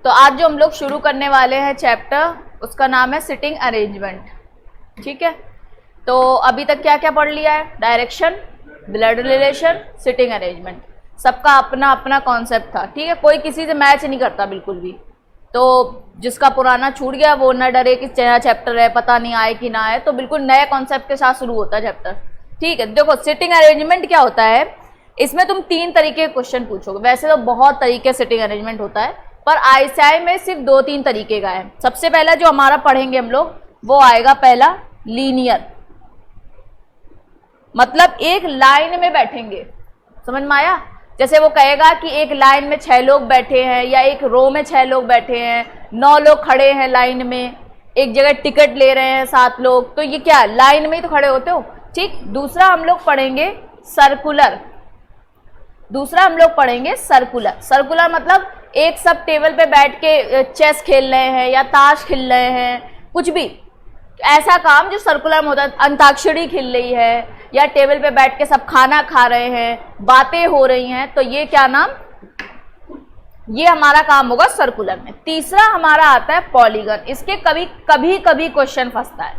तो आज जो हम लोग शुरू करने वाले हैं चैप्टर, उसका नाम है सिटिंग अरेंजमेंट। ठीक है, तो अभी तक क्या क्या पढ़ लिया है? Direction, blood relation, sitting arrangement. सबका अपना अपना कॉन्सेप्ट था। ठीक है, कोई किसी से मैच नहीं करता बिल्कुल भी। तो जिसका पुराना छूट गया वो न डरे कि नया चैप्टर है, पता नहीं आए कि ना आए, तो बिल्कुल नए कॉन्सेप्ट के साथ शुरू होता है चैप्टर। ठीक है, देखो सिटिंग अरेंजमेंट क्या होता है। इसमें तुम 3 तरीके के क्वेश्चन पूछोगे। वैसे तो बहुत तरीके सिटिंग अरेंजमेंट होता है, पर आईसीआई में सिर्फ 2-3 तरीके का है। सबसे पहला जो हमारा पढ़ेंगे हम लोग, वो आएगा पहला लीनियर, मतलब एक लाइन में बैठेंगे। समझ में आया? जैसे वो कहेगा कि एक लाइन में 6 लोग बैठे हैं, या एक रो में 6 लोग बैठे हैं, 9 लोग खड़े हैं लाइन में, एक जगह टिकट ले रहे हैं 7 लोग, तो ये क्या लाइन में ही तो खड़े होते हो। ठीक। दूसरा हम लोग पढ़ेंगे सर्कुलर। सर्कुलर मतलब एक सब टेबल पे बैठ के चेस खेल रहे हैं या ताश खेल रहे हैं, कुछ भी ऐसा काम जो सर्कुलर में होता है। अंताक्षरी खेल रही है, या टेबल पे बैठ के सब खाना खा रहे हैं, बातें हो रही हैं, तो ये क्या नाम, ये हमारा काम होगा सर्कुलर में। तीसरा हमारा आता है पॉलीगन। इसके कभी कभी क्वेश्चन फंसता है।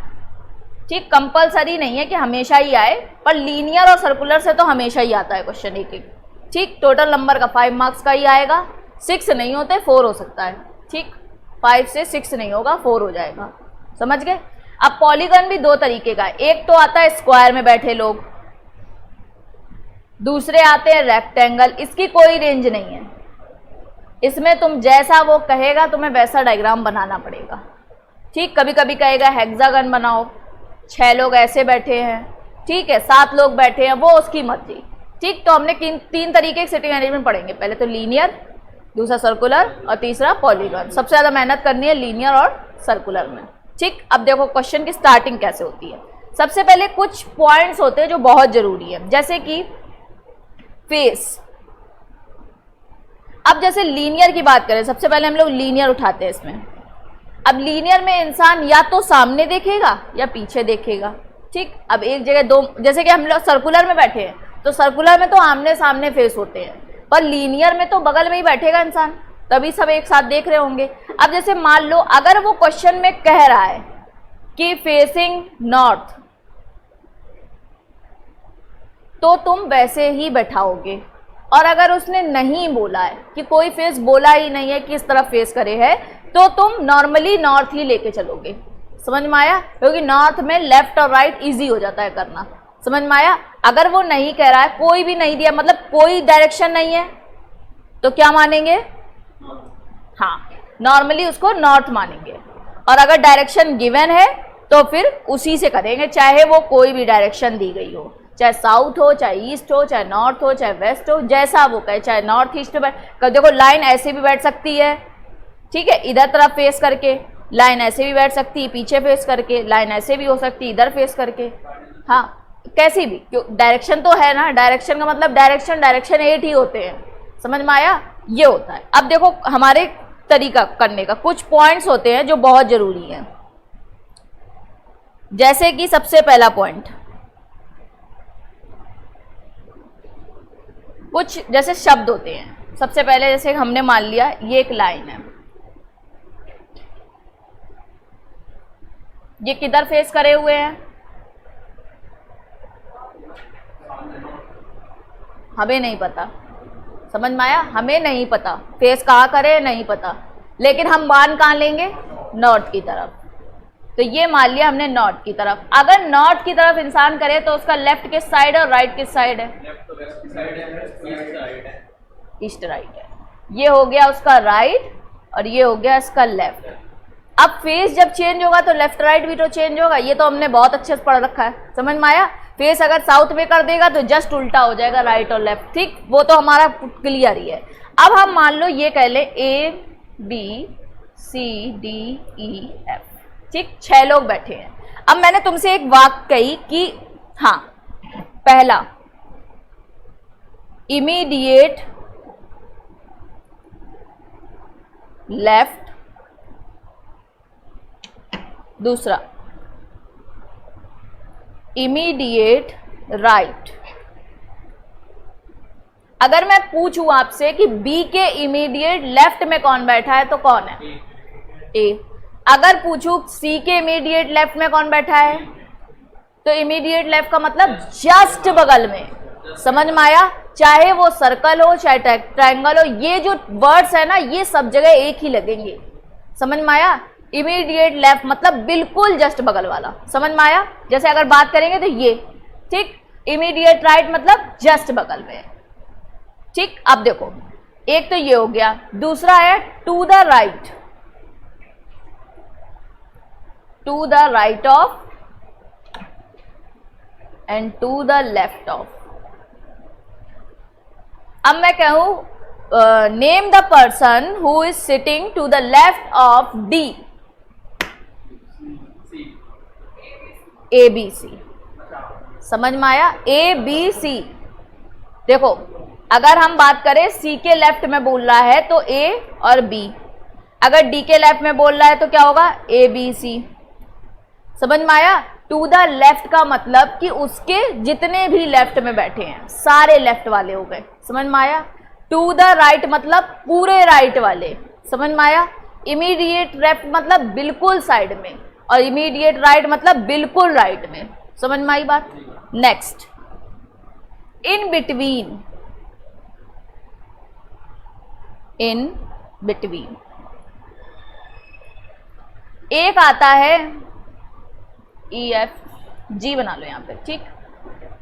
ठीक, कंपलसरी नहीं है कि हमेशा ही आए, पर लीनियर और सर्कुलर से तो हमेशा ही आता है क्वेश्चन एक एक। ठीक, टोटल नंबर का 5 मार्क्स का ही आएगा। 6 नहीं होते, 4 हो सकता है। ठीक, 5 से 6 नहीं होगा, 4 हो जाएगा। समझ गए? अब पॉलीगन भी 2 तरीके का है। एक तो आता है स्क्वायर में बैठे लोग, दूसरे आते हैं रेक्टेंगल। इसकी कोई रेंज नहीं है, इसमें तुम जैसा वो कहेगा तुम्हें वैसा डायग्राम बनाना पड़ेगा। ठीक, कभी कभी कहेगा हेक्सागन बनाओ, 6 लोग ऐसे बैठे हैं, ठीक है, 7 लोग बैठे हैं, वो उसकी मर्जी। ठीक, तो हमने 3 तरीके के सिटिंग अरेंजमेंट पढ़ेंगे। पहले तो लीनियर, दूसरा सर्कुलर और तीसरा पॉलीगन। सबसे ज़्यादा मेहनत करनी है लीनियर और सर्कुलर में। ठीक, अब देखो क्वेश्चन की स्टार्टिंग कैसे होती है। सबसे पहले कुछ पॉइंट्स होते हैं जो बहुत जरूरी है, जैसे कि फेस। अब जैसे लीनियर की बात करें, सबसे पहले हम लोग लीनियर उठाते हैं इसमें। अब लीनियर में इंसान या तो सामने देखेगा या पीछे देखेगा। ठीक, अब एक जगह 2, जैसे कि हम लोग सर्कुलर में बैठे हैं, तो सर्कुलर में तो आमने सामने फेस होते हैं, पर लीनियर में तो बगल में ही बैठेगा इंसान, तभी सब एक साथ देख रहे होंगे। अब जैसे मान लो अगर वो क्वेश्चन में कह रहा है कि फेसिंग नॉर्थ, तो तुम वैसे ही बैठाओगे। और अगर उसने नहीं बोला है कि कोई फेस बोला ही नहीं है कि इस तरफ फेस करे है, तो तुम नॉर्मली नॉर्थ ही लेके चलोगे। समझ में आया? क्योंकि नॉर्थ में लेफ्ट और राइट इजी हो जाता है करना। समझ में आया? अगर वो नहीं कह रहा है, कोई भी नहीं दिया, मतलब कोई डायरेक्शन नहीं है, तो क्या मानेंगे? हाँ, नॉर्मली उसको नॉर्थ मानेंगे। और अगर डायरेक्शन गिवन है तो फिर उसी से करेंगे, चाहे वो कोई भी डायरेक्शन दी गई हो, चाहे साउथ हो, चाहे ईस्ट हो, चाहे नॉर्थ हो, चाहे वेस्ट हो, जैसा वो कहे, चाहे नॉर्थ ईस्ट में। देखो लाइन ऐसे भी बैठ सकती है, ठीक है, इधर तरफ फेस करके, लाइन ऐसे भी बैठ सकती है पीछे फेस करके, लाइन ऐसे भी हो सकती है इधर फेस करके। हाँ, कैसी भी, क्यों, डायरेक्शन तो है ना। डायरेक्शन का मतलब डायरेक्शन 8 ही होते हैं। समझ में आया? ये होता है। अब देखो हमारे तरीका करने का कुछ पॉइंट्स होते हैं जो बहुत जरूरी हैं। जैसे कि सबसे पहला पॉइंट, कुछ जैसे शब्द होते हैं। सबसे पहले जैसे हमने मान लिया ये एक लाइन है, ये किधर फेस करे हुए हैं? हमें नहीं पता। समझ में आया? हमें नहीं पता फेस कहाँ करे, नहीं पता, लेकिन हम मान कहाँ लेंगे? नॉर्थ की तरफ। तो ये मान लिया हमने नॉर्थ की तरफ। अगर नॉर्थ की तरफ इंसान करे तो उसका लेफ्ट किस साइड है और राइट किस साइड है? ईस्ट राइट है। ये हो गया उसका राइट और ये हो गया इसका लेफ्ट। अब फेस जब चेंज होगा तो लेफ्ट राइट भी तो चेंज होगा। ये तो हमने बहुत अच्छे से पढ़ रखा है। समझ में आया? फेस अगर साउथ में कर देगा तो जस्ट उल्टा हो जाएगा राइट और लेफ्ट। ठीक, वो तो हमारा क्लियर ही है। अब हम मान लो ये कह ले ABCDEF। ठीक, 6 लोग बैठे हैं। अब मैंने तुमसे एक वाक्य कही कि हाँ, पहला इमीडिएट लेफ्ट, दूसरा इमीडिएट राइट, अगर मैं पूछूं आपसे कि बी के इमीडिएट लेफ्ट में कौन बैठा है तो कौन है? ए। अगर पूछूं सी के इमीडिएट लेफ्ट में कौन बैठा है तो इमीडिएट लेफ्ट का मतलब जस्ट बगल में। समझ में आया? चाहे वो सर्कल हो चाहे ट्रायंगल हो, ये जो वर्ड्स है ना ये सब जगह एक ही लगेंगे। समझ में आया? इमीडिएट लेफ्ट मतलब बिल्कुल जस्ट बगल वाला। समझ में आया? जैसे अगर बात करेंगे तो ये, ठीक। इमीडिएट राइट मतलब जस्ट बगल में, ठीक। अब देखो, एक तो ये हो गया, दूसरा है to the right, to the right of and to the left of. अब मैं कहूं name the person who is sitting to the left of D, A B C. समझ में आया? A B C. देखो अगर हम बात करें सी के लेफ्ट में बोल रहा है तो ए और बी, अगर डी के लेफ्ट में बोल रहा है तो क्या होगा? A B C. समझ में आया? टू द लेफ्ट का मतलब कि उसके जितने भी लेफ्ट में बैठे हैं सारे लेफ्ट वाले हो गए। समझ में आया? टू द राइट मतलब पूरे राइट वाले। समझ में आया? इमीडिएट लेफ्ट मतलब बिल्कुल साइड में, और इमीडिएट राइट मतलब बिल्कुल राइट में। समझ में आई बात? Next, in between, in between एक आता है ई एफ जी, बना लो यहां पे, ठीक।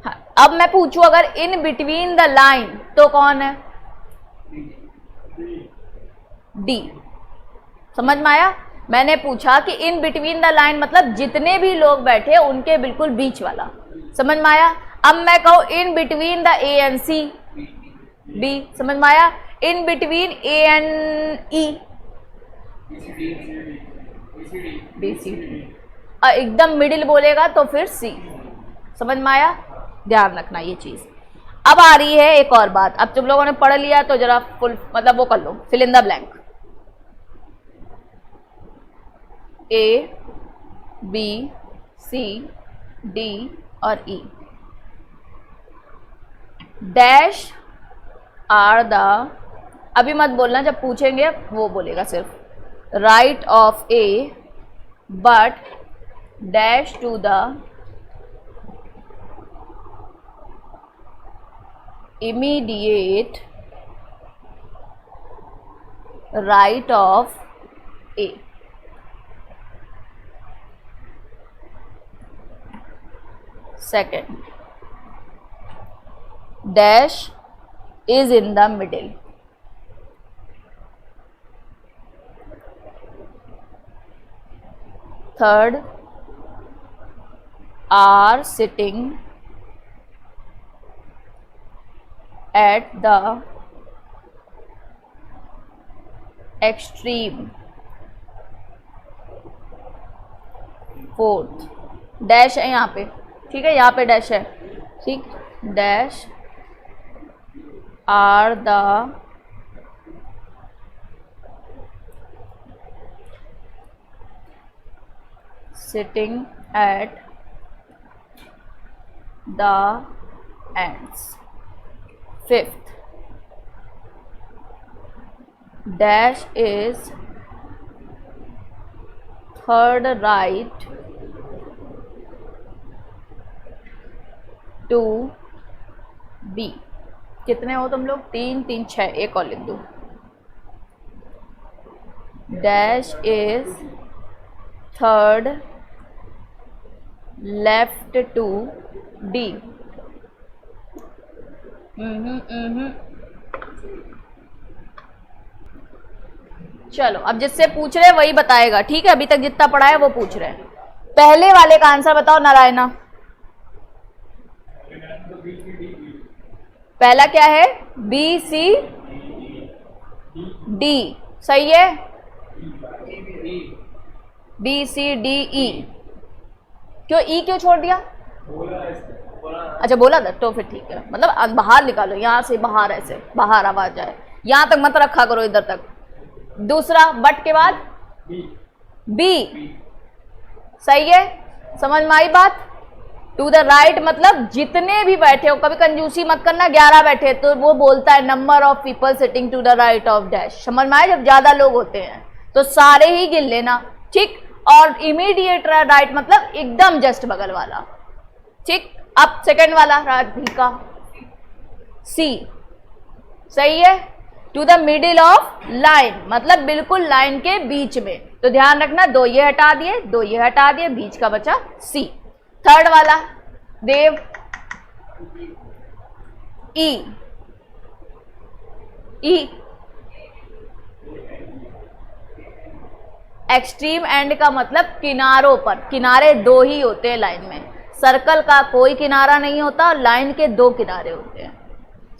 हाँ, अब मैं पूछूं अगर इन बिटवीन द लाइन तो कौन है? डी। समझ में आया? मैंने पूछा कि इन बिटवीन द लाइन मतलब जितने भी लोग बैठे उनके बिल्कुल बीच वाला। समझ में आया? अब मैं कहूं in between the A and C, B. समझ में आया? In between A and E, B C. और एकदम मिडिल बोलेगा तो फिर सी। समझ में आया? ध्यान रखना ये चीज। अब आ रही है एक और बात, अब तुम लोगों ने पढ़ लिया तो जरा फुल मतलब वो कर लो, fill in the blank. A B C D और ई डैश आर द, अभी मत बोलना, जब पूछेंगे वो बोलेगा सिर्फ, right of A but dash to the immediate right of A. Second, dash is in the middle. Third, are sitting at the extreme. Fourth, dash है यहाँ पे, ठीक है, यहाँ पे डैश है, ठीक। Dash are the sitting at the ends. Fifth, dash is third right to B. कितने हो तुम लोग? 3 3 6, एक और लिख दो। Dash is third left to D. चलो अब जिससे पूछ रहे वही बताएगा, ठीक है। अभी तक जितना पढ़ा है वो पूछ रहे हैं। पहले वाले का आंसर बताओ नारायणा। पहला क्या है? बी सी डी, सही है। बी सी डी ई, क्यों ई क्यों छोड़ दिया? अच्छा बोला था तो फिर ठीक है, मतलब बाहर निकालो, यहां से बाहर, ऐसे बाहर आवाज जाए, यहां तक मत रखा करो, इधर तक। दूसरा बट के बाद बी, सही है। समझ में आई बात? टू द राइट मतलब जितने भी बैठे हो, कभी कंजूसी मत करना 11 बैठे तो वो बोलता है number of people sitting to the right of dash, समझ में आए, जब ज्यादा लोग होते हैं तो सारे ही गिन लेना, ठीक। और इमीडिएट राइट मतलब एकदम जस्ट बगल वाला, ठीक। अब सेकंड वाला राधिका, सी, सही है। To the middle of line मतलब बिल्कुल लाइन के बीच में, तो ध्यान रखना 2 ये हटा दिए, 2 ये हटा दिए, बीच का बचा सी। थर्ड वाला देव, ई, ई एक्सट्रीम एंड का मतलब किनारों पर, किनारे 2 ही होते हैं लाइन में, सर्कल का कोई किनारा नहीं होता, लाइन के 2 किनारे होते हैं,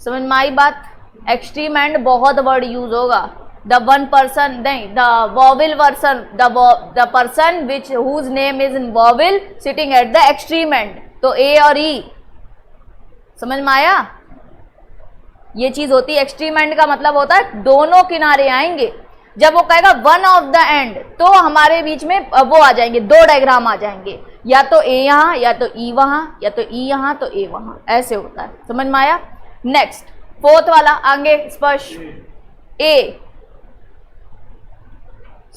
समझ में आई बात। एक्सट्रीम एंड बहुत वर्ड यूज होगा, द वन पर्सन नहीं, the vowel person, the person which whose name is in vowel sitting at the extreme end, तो ए और ई, समझ में आया। ये चीज होती है, एक्सट्रीम एंड का मतलब होता है दोनों किनारे आएंगे। जब वो कहेगा वन ऑफ द एंड तो हमारे बीच में वो आ जाएंगे, 2 डायग्राम आ जाएंगे, या तो ए यहाँ, या तो ई वहां, या तो ई यहाँ तो ए वहां, ऐसे होता है, समझ में आया। नेक्स्ट फोर्थ वाला आगे स्पर्श, ए,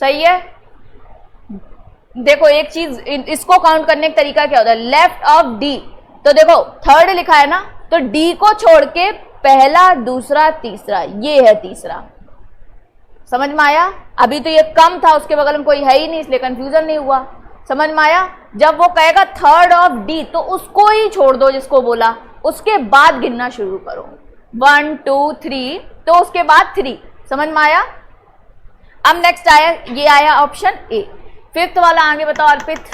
सही है। देखो एक चीज, इसको काउंट करने का तरीका क्या होता है, लेफ्ट ऑफ डी, तो देखो थर्ड लिखा है ना, तो डी को छोड़ के पहला, दूसरा, तीसरा, ये है तीसरा, समझ में आया। अभी तो ये कम था, उसके बगल में कोई है ही नहीं, इसलिए कंफ्यूजन नहीं हुआ, समझ में आया। जब वो कहेगा थर्ड ऑफ डी तो उसको ही छोड़ दो जिसको बोला, उसके बाद गिनना शुरू करो, 1 2 3, तो उसके बाद 3, समझ में आया। अब नेक्स्ट आया, ये आया ऑप्शन ए। फिफ्थ वाला आगे बताओ अर्पित,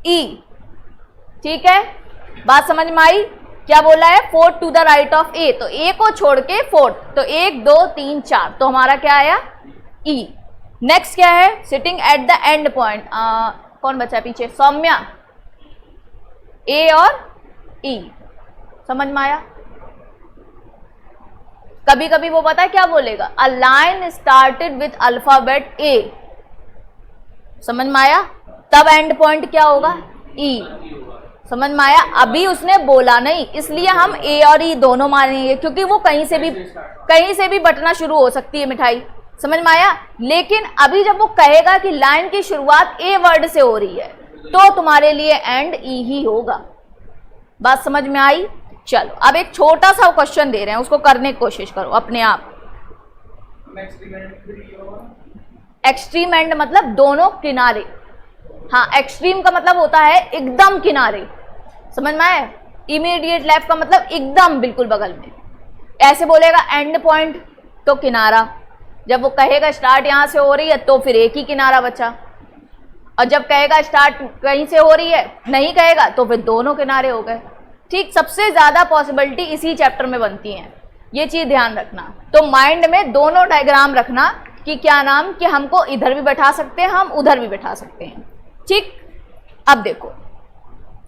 ई, ठीक है, बात समझ में आई। क्या बोला है, 4 टू द राइट ऑफ ए, तो ए को छोड़ के 4, तो 1 2 3 4, तो हमारा क्या आया ई। नेक्स्ट क्या है, sitting at the end point, कौन बचा पीछे, सौम्या, ए और ई, समझ में आया। कभी कभी वो पता है क्या बोलेगा, a line started with alphabet ए, समझ में आया, तब एंड पॉइंट क्या होगा, ई, समझ में आया। अभी उसने बोला नहीं, इसलिए हम ए और ई दोनों मानेंगे, क्योंकि वो कहीं से भी बटना शुरू हो सकती है मिठाई, समझ में आया। लेकिन अभी जब वो कहेगा कि लाइन की शुरुआत ए वर्ड से हो रही है, तो तुम्हारे लिए एंड ई ही होगा, बात समझ में आई। चलो अब एक छोटा सा क्वेश्चन दे रहे हैं, उसको करने की कोशिश करो अपने आप। एक्सट्रीम एंड मतलब दोनों किनारे, हाँ, एक्सट्रीम का मतलब होता है एकदम किनारे, समझ में आया। इमीडिएट लेफ्ट का मतलब एकदम बिल्कुल बगल में, ऐसे बोलेगा एंड पॉइंट तो किनारा, जब वो कहेगा स्टार्ट यहां से हो रही है तो फिर एक ही किनारा बचा, और जब कहेगा स्टार्ट कहीं से हो रही है, नहीं कहेगा तो फिर दोनों किनारे हो गए, ठीक। सबसे ज्यादा पॉसिबिलिटी इसी चैप्टर में बनती है, ये चीज ध्यान रखना। तो माइंड में दोनों डायग्राम रखना कि क्या नाम, कि हमको इधर भी बैठा सकते हैं, हम उधर भी बैठा सकते हैं, ठीक। अब देखो,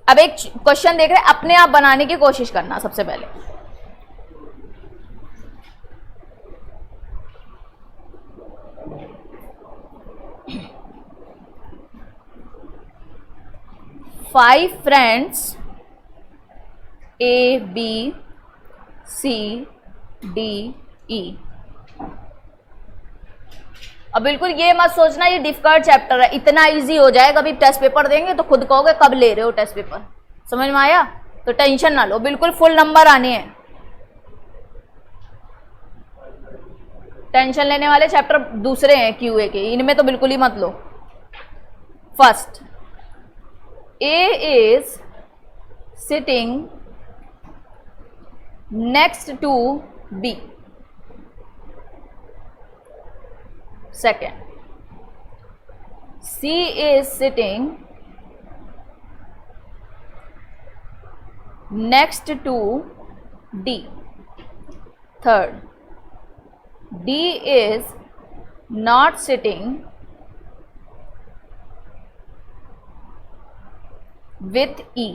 अब एक क्वेश्चन देख रहे हैं, अपने आप बनाने की कोशिश करना सबसे पहले। Five friends A B C D E. अब बिल्कुल ये मत सोचना ये डिफिकल्ट चैप्टर है, इतना इजी हो जाएगा, अभी टेस्ट पेपर देंगे तो खुद कहोगे कब ले रहे हो टेस्ट पेपर, समझ में आया। तो टेंशन ना लो, बिल्कुल फुल नंबर आने हैं, टेंशन लेने वाले चैप्टर दूसरे हैं क्यूए के, इनमें तो बिल्कुल ही मत लो। First, A is sitting next to B. Second, C is sitting next to D. Third, D is not sitting with E.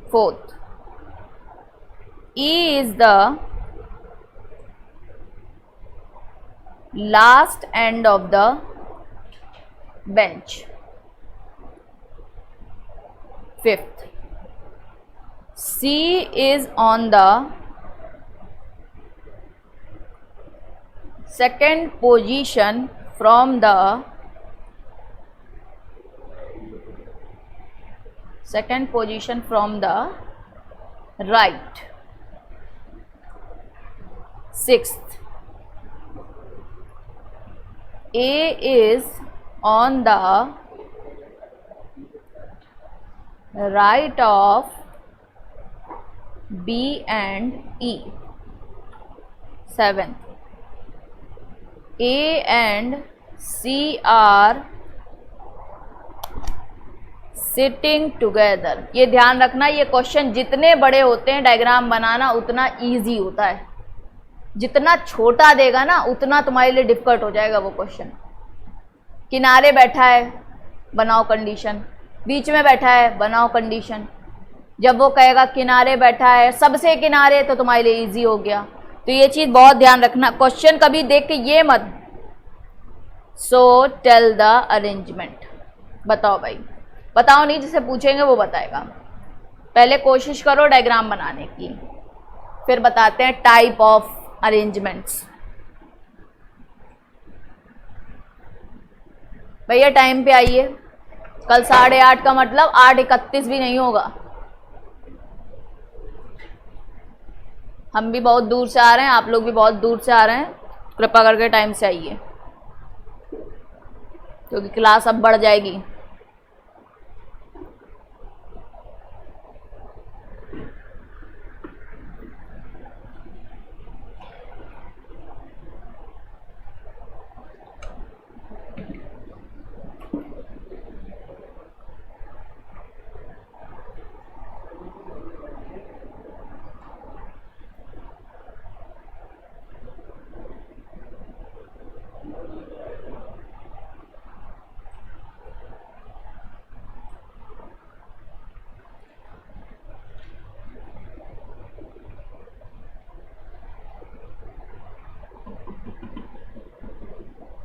Fourth, E is the last end of the bench. fifth. C is on the second position from the right. Sixth, A is on the right of B and E. Seventh, A and C are sitting together. ये ध्यान रखना, ये question जितने बड़े होते हैं diagram बनाना उतना easy होता है. जितना छोटा देगा ना उतना तुम्हारे लिए डिफिकल्ट हो जाएगा वो क्वेश्चन. किनारे बैठा है, बनाओ कंडीशन. बीच में बैठा है, बनाओ कंडीशन. जब वो कहेगा किनारे बैठा है, सबसे किनारे, तो तुम्हारे लिए इजी हो गया. तो ये चीज बहुत ध्यान रखना. क्वेश्चन कभी देख के ये मत. So tell the arrangement. बताओ भाई, बताओ नहीं, जिसे पूछेंगे वो बताएगा. पहले कोशिश करो डायग्राम बनाने की, फिर बताते हैं टाइप ऑफ अरेंजमेंट्स. भैया टाइम पे आइए. कल 8:30 का मतलब 8:31 भी नहीं होगा. हम भी बहुत दूर से आ रहे हैं, आप लोग भी बहुत दूर से आ रहे हैं. कृपा करके टाइम से आइए, क्योंकि क्लास अब बढ़ जाएगी.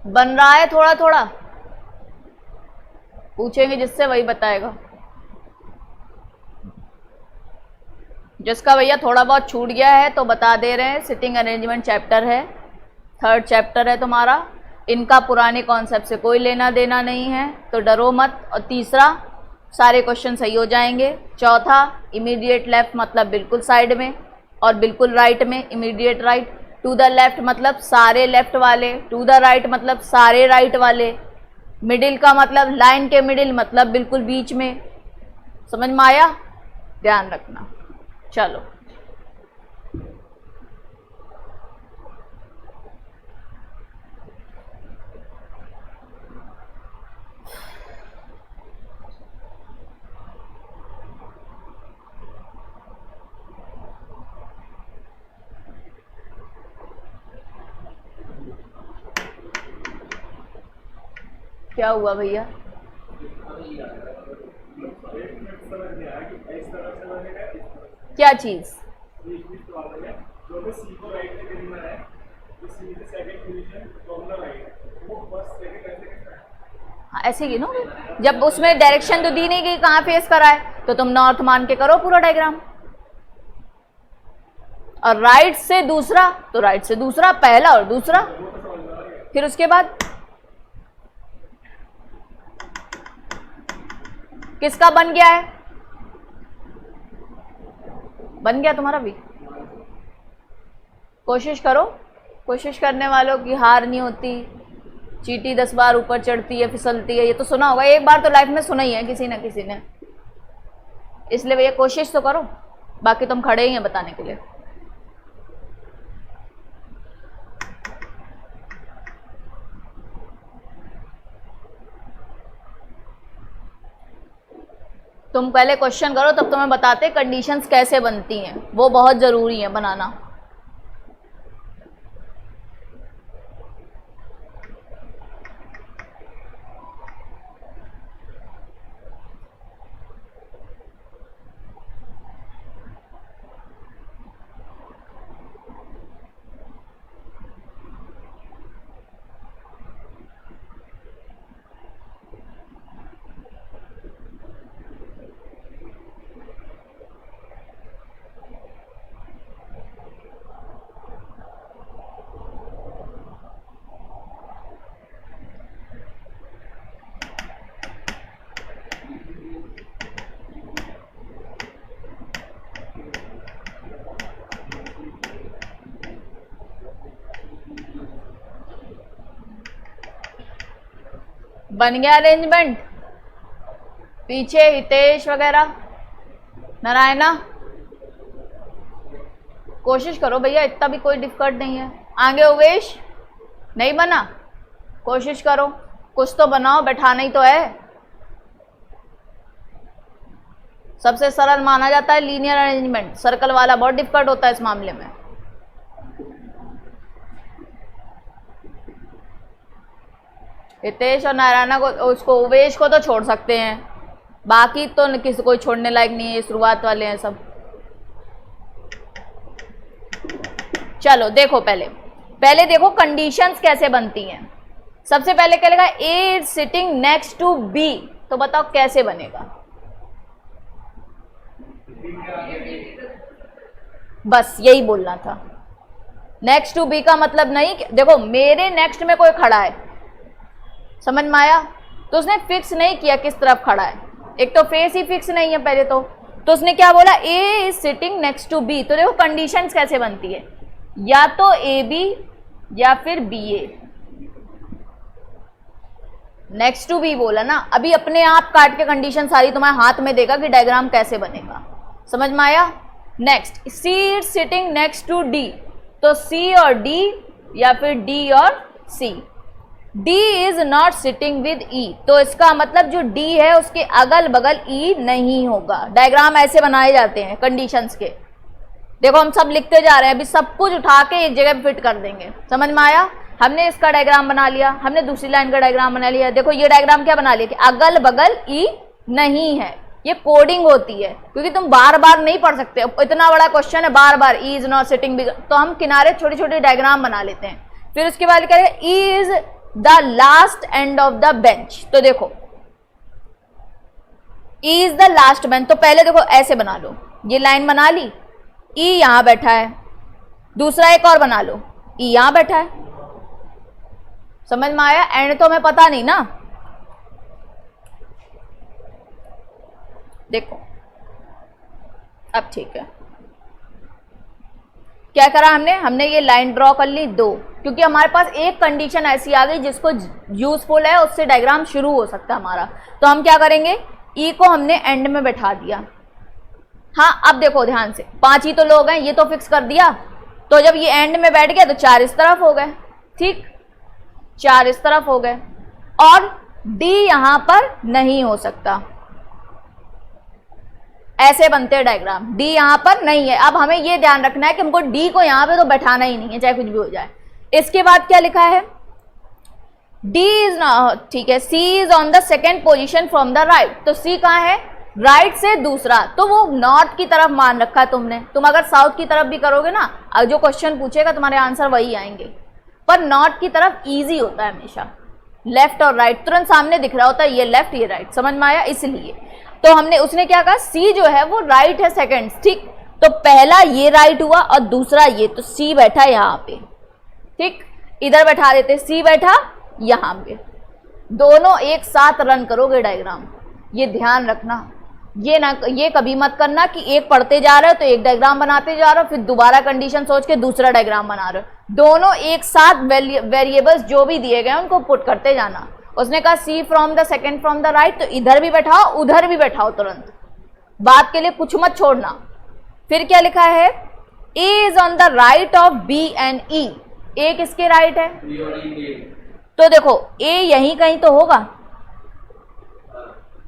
बन रहा है थोड़ा थोड़ा. पूछेंगे जिससे वही बताएगा. जिसका भैया थोड़ा बहुत छूट गया है तो बता दे रहे हैं. सिटिंग अरेंजमेंट चैप्टर है, 3rd चैप्टर है तुम्हारा. इनका पुराने कॉन्सेप्ट से कोई लेना देना नहीं है, तो डरो मत. और तीसरा, सारे क्वेश्चन सही हो जाएंगे. चौथा, इमीडिएट लेफ्ट मतलब बिल्कुल साइड में, और बिल्कुल राइट में immediate right. To the left मतलब सारे लेफ्ट वाले, टू द राइट मतलब सारे राइट वाले. मिडिल का मतलब लाइन के मिडिल मतलब बिल्कुल बीच में. समझ में आया? ध्यान रखना. चलो, क्या हुआ भैया? क्या चीज? हाँ, ऐसे ही ना. जब उसमें डायरेक्शन तो दी नहीं गई कहाँ फेस करा है, तो तुम नॉर्थ मान के करो पूरा डायग्राम. और राइट से दूसरा, तो राइट से दूसरा, पहला और दूसरा. फिर उसके बाद किसका बन गया है? बन गया तुम्हारा भी. कोशिश करो. कोशिश करने वालों की हार नहीं होती. चींटी 10 बार ऊपर चढ़ती है फिसलती है, ये तो सुना होगा. एक बार तो लाइफ में सुना ही है किसी न किसी ने. इसलिए भैया कोशिश तो करो, बाकी तुम खड़े ही हैं बताने के लिए. तुम पहले क्वेश्चन करो, तब तुम्हें बताते कंडीशंस कैसे बनती हैं. वो बहुत ज़रूरी है बनाना. बन गया अरेंजमेंट? पीछे हितेश वगैरह, नारायणा, कोशिश करो भैया, इतना भी कोई डिफिकल्ट नहीं है। आगे उवेश, नहीं बना? कोशिश करो, कुछ तो बनाओ, बैठाना ही तो है। सबसे सरल माना जाता है लीनियर अरेंजमेंट, सर्कल वाला बहुत डिफिकल्ट होता है इस मामले में। हितेश और नारायणा को, उसको उवेश को तो छोड़ सकते हैं, बाकी तो किसी को छोड़ने लायक नहीं है, शुरुआत वाले हैं सब। चलो देखो, पहले देखो कंडीशंस कैसे बनती हैं। सबसे पहले क्या लिखा? A is sitting next to B, तो बताओ कैसे बनेगा? बस यही बोलना था। नेक्स्ट टू बी का मतलब नहीं, देखो मेरे नेक्स्ट में कोई खड़ा है, समझ में आया? तो उसने फिक्स नहीं किया किस तरफ खड़ा है, एक तो फेस ही फिक्स नहीं है पहले तो उसने क्या बोला? A is sitting next to B. तो देखो कंडीशंस कैसे बनती है, या तो ए बी या फिर B A. Next to B बोला ना, अभी अपने आप काट के कंडीशन सारी तुम्हारे हाथ में देगा कि डायग्राम कैसे बनेगा, समझ में आया? Next, C is sitting next to D, तो सी और डी या फिर डी और C. D is not sitting with E, तो इसका मतलब जो डी है उसके अगल बगल ई नहीं होगा। डायग्राम ऐसे बनाए जाते हैं कंडीशंस के। देखो हम सब लिखते जा रहे हैं, अभी सब कुछ उठा के एक जगह फिट कर देंगे, समझ में आया? हमने इसका डायग्राम बना लिया, हमने दूसरी लाइन का डायग्राम बना लिया। देखो ये डायग्राम क्या बना लिया कि अगल बगल ई नहीं है। ये कोडिंग होती है, क्योंकि तुम बार बार नहीं पढ़ सकते, इतना बड़ा क्वेश्चन है, बार बार ई इज नॉट सिटिंग, तो हम किनारे छोटी छोटी डायग्राम बना लेते हैं। फिर उसके बाद क्या है? E is the last end of the bench, तो देखो E is the last bench, तो पहले देखो ऐसे बना लो, ये लाइन बना ली, ई यहां बैठा है, दूसरा एक और बना लो, ई यहां बैठा है, समझ में आया? एंड तो हमें पता नहीं ना। देखो अब ठीक है, क्या करा हमने ये लाइन ड्रॉ कर ली दो, क्योंकि हमारे पास एक कंडीशन ऐसी आ गई जिसको यूजफुल है, उससे डायग्राम शुरू हो सकता है हमारा। तो हम क्या करेंगे? ई को हमने एंड में बैठा दिया। हाँ अब देखो ध्यान से, 5 ही तो लोग हैं, ये तो फिक्स कर दिया, तो जब ये एंड में बैठ गया तो 4 इस तरफ हो गए, ठीक, 4 इस तरफ हो गए, और डी यहां पर नहीं हो सकता। ऐसे बनते हैं डायग्राम, डी यहां पर नहीं है। अब हमें ये ध्यान रखना है कि हमको डी को यहां पे तो बैठाना ही नहीं है, चाहे कुछ भी हो जाए। इसके बाद क्या लिखा है? डी इज, ठीक है, C is on the second position from the right, तो सी कहां है? राइट से दूसरा, तो वो नॉर्थ की तरफ मान रखा है तुमने। तुम अगर साउथ की तरफ भी करोगे ना, जो क्वेश्चन पूछेगा तुम्हारे आंसर वही आएंगे, पर नॉर्थ की तरफ इजी होता है हमेशा। लेफ्ट और राइट तुरंत सामने दिख रहा होता है, ये लेफ्ट ये राइट, समझ में आया? इसलिए तो हमने, उसने क्या कहा? सी जो है वो राइट है सेकंड, ठीक, तो पहला ये राइट हुआ और दूसरा ये, तो सी बैठा यहाँ पे, ठीक, इधर बैठा देते, सी बैठा यहाँ पे। दोनों एक साथ रन करोगे डायग्राम, ये ध्यान रखना। ये कभी मत करना कि एक पढ़ते जा रहे हो तो एक डायग्राम बनाते जा रहे हो, फिर दोबारा कंडीशन सोच के दूसरा डायग्राम बना रहे हो। दोनों एक साथ वेरिएबल्स जो भी दिए गए उनको पुट करते जाना। उसने कहा C from the second from the right, तो इधर भी बैठाओ उधर भी बैठाओ, तुरंत बात के लिए कुछ मत छोड़ना। फिर क्या लिखा है? A is on the right of B and E, A किसके राइट है? तो देखो ए यहीं कहीं तो होगा,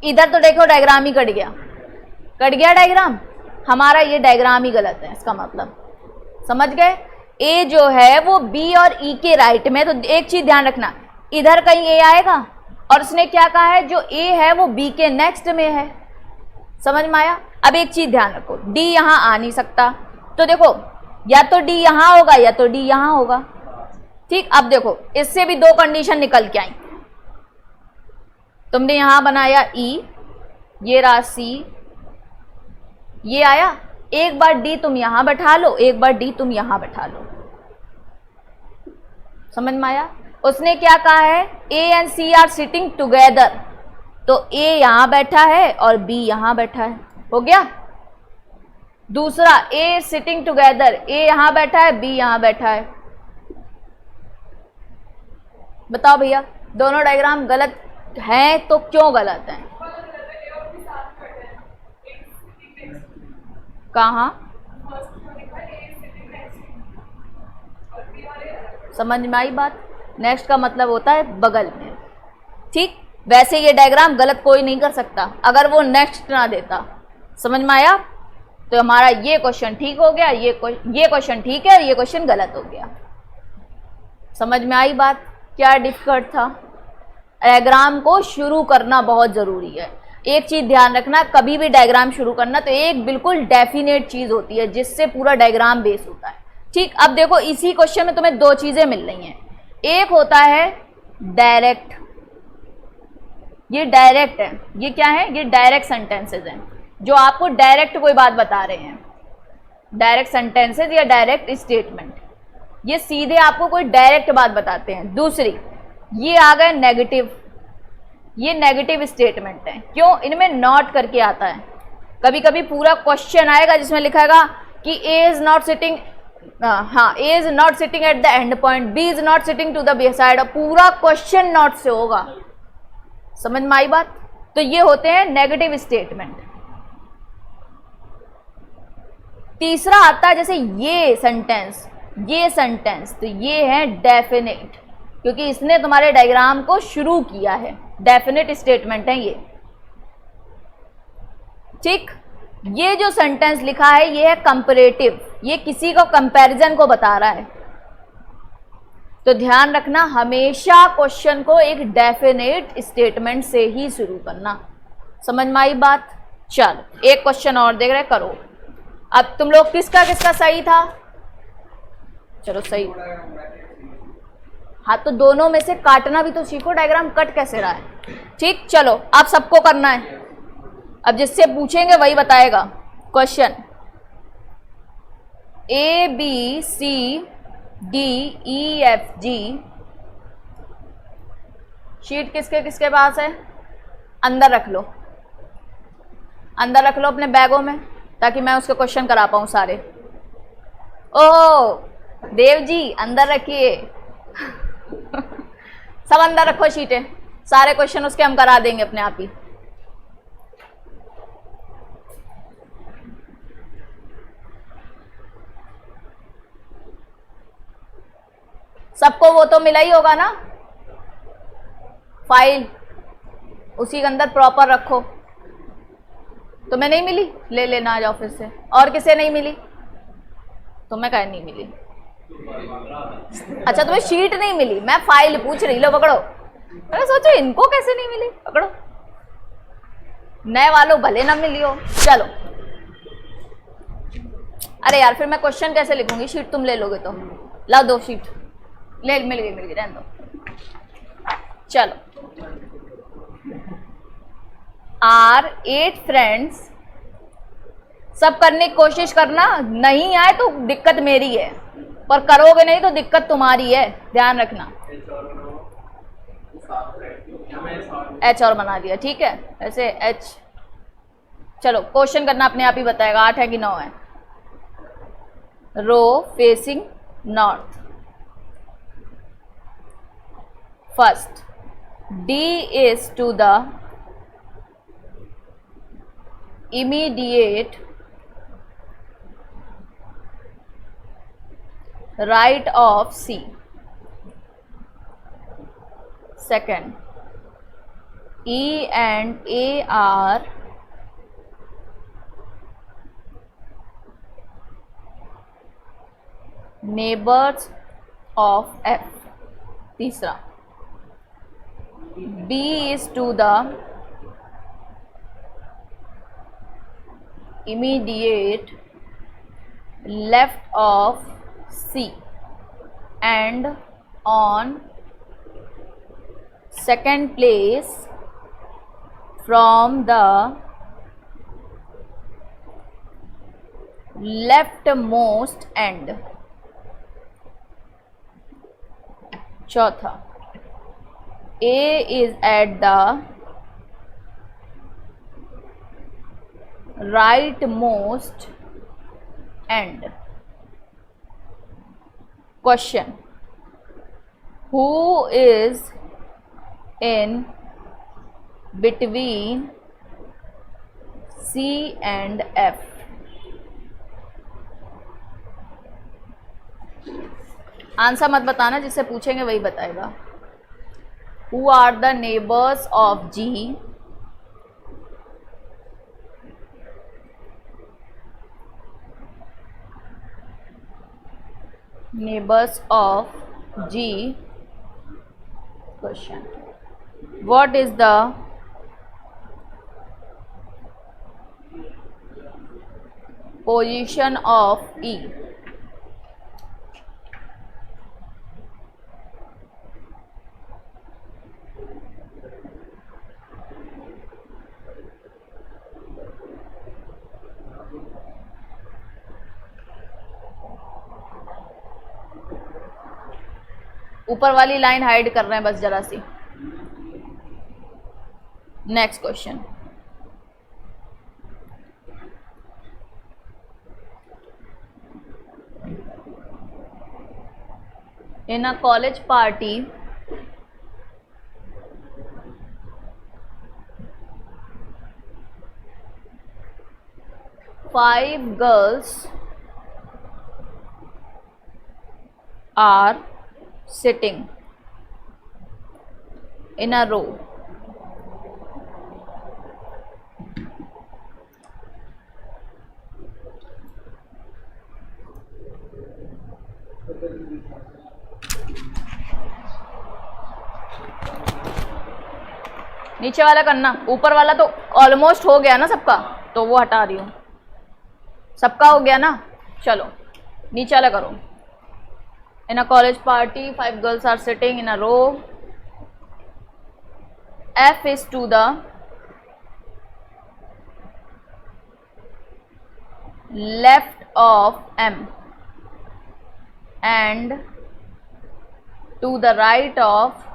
इधर तो देखो डायग्राम ही कट गया डायग्राम हमारा, ये डायग्राम ही गलत है, इसका मतलब समझ गए? ए जो है वो बी और ई के राइट में, तो एक चीज ध्यान रखना, इधर कहीं ए आएगा, और उसने क्या कहा है? जो ए है वो बी के नेक्स्ट में है, समझ में आया? अब एक चीज ध्यान रखो, डी यहां आ नहीं सकता, तो देखो या तो डी यहां होगा या तो डी यहां होगा, ठीक। अब देखो इससे भी दो कंडीशन निकल के आई, तुमने यहां बनाया ई, ये रहा सी, ये आया, एक बार डी तुम यहां बैठा लो, एक बार डी तुम यहां बैठा लो, समझ में आया? उसने क्या कहा है? A and C are sitting together, तो ए यहां बैठा है और बी यहां बैठा है, हो गया। दूसरा ए सिटिंग टुगेदर, ए यहां बैठा है बी यहां बैठा है। बताओ भैया दोनों डायग्राम गलत हैं तो क्यों गलत हैं? कहाँ? समझ में आई बात? नेक्स्ट का मतलब होता है बगल में, ठीक। वैसे ये डायग्राम गलत कोई नहीं कर सकता अगर वो नेक्स्ट ना देता। समझ में आया? तो हमारा ये क्वेश्चन ठीक हो गया, ये क्वेश्चन ठीक है, ये क्वेश्चन गलत हो गया। समझ में आई बात? क्या डिफिकल्ट था? डायग्राम को शुरू करना बहुत जरूरी है। एक चीज ध्यान रखना, कभी भी डायग्राम शुरू करना तो एक बिल्कुल डेफिनेट चीज होती है जिससे पूरा डायग्राम बेस होता है, ठीक। अब देखो इसी क्वेश्चन में तुम्हें दो चीजें मिल रही हैं। एक होता है डायरेक्ट, ये डायरेक्ट है, ये क्या है? ये डायरेक्ट सेंटेंसेस हैं जो आपको डायरेक्ट कोई बात बता रहे हैं। डायरेक्ट सेंटेंसेस या डायरेक्ट स्टेटमेंट, ये सीधे आपको कोई डायरेक्ट बात बताते हैं। दूसरी, ये आ गए नेगेटिव, ये नेगेटिव स्टेटमेंट है। क्यों? इनमें नॉट करके आता है। कभी कभी पूरा क्वेश्चन आएगा जिसमें लिखाएगा कि ए इज नॉट सिटिंग, हाँ, A is not sitting at the end point, B is not sitting to the B side, और पूरा क्वेश्चन नॉट से होगा। समझ में आई बात? तो ये होते हैं नेगेटिव स्टेटमेंट। तीसरा आता है जैसे ये सेंटेंस, तो ये है डेफिनेट, क्योंकि इसने तुम्हारे डायग्राम को शुरू किया है। डेफिनेट स्टेटमेंट है ये, ठीक। ये जो सेंटेंस लिखा है ये है कंपैरेटिव, ये किसी को कंपैरिजन को बता रहा है। तो ध्यान रखना, हमेशा क्वेश्चन को एक डेफिनेट स्टेटमेंट से ही शुरू करना। समझ में आई बात? चलो एक क्वेश्चन और देख रहे, करो। अब तुम लोग किसका किसका सही था? चलो सही, हाँ, तो दोनों में से काटना भी तो सीखो, डायग्राम कट कैसे रहा है, ठीक। चलो आप सबको करना है, अब जिससे पूछेंगे वही बताएगा। Question A B C D E F G, sheet किसके किसके पास है? अंदर रख लो, अंदर रख लो अपने बैगों में, ताकि मैं उसके क्वेश्चन करा पाऊं सारे। ओह देव जी, अंदर रखिए सब अंदर रखो शीटें, सारे क्वेश्चन उसके हम करा देंगे अपने आप ही। सबको वो तो मिला ही होगा ना फाइल, उसी के अंदर प्रॉपर रखो। तुम्हें नहीं मिली? ले लेना आज ऑफिस से। और किसे नहीं मिली? तुम्हें कहीं नहीं मिली? अच्छा तुम्हें शीट नहीं मिली, मैं फाइल पूछ रही। लो पकड़ो। अरे सोचो इनको कैसे नहीं मिली, पकड़ो। नए वालों भले ना मिली हो। चलो, अरे यार फिर मैं क्वेश्चन कैसे लिखूंगी? शीट तुम ले लोगे तो ला दो शीट। ले, मिल गई रहने दो। चलो, आर 8 फ्रेंड्स, सब करने की कोशिश करना, नहीं आए तो दिक्कत मेरी है, पर करोगे नहीं तो दिक्कत तुम्हारी है, ध्यान रखना। एच और बना दिया, ठीक है, ऐसे एच। चलो क्वेश्चन करना अपने आप ही बताएगा 8 है कि 9 है। Row facing north, first D is to the immediate right of C. Second, E and A are neighbors of F. तीसरा, B is to the immediate left of C and on second place from the leftmost end. चौथा, A is at the rightmost end. Question, who is in between C and F. Answer मत बताना, जिससे पूछेंगे वही बताएगा. Who are the neighbors of G? Neighbors of G. Question. What is the position of E? ऊपर वाली line hide कर रहे हैं बस जरा सी. Next question. In a college party, 5 girls are sitting in a row. नीचे वाला करना, ऊपर वाला तो ऑलमोस्ट हो गया ना सबका, तो वो हटा रही हूँ. सबका हो गया ना, चलो नीचे वाला करो. In a college party, 5 girls are sitting in a row. F is to the left of M and to the right of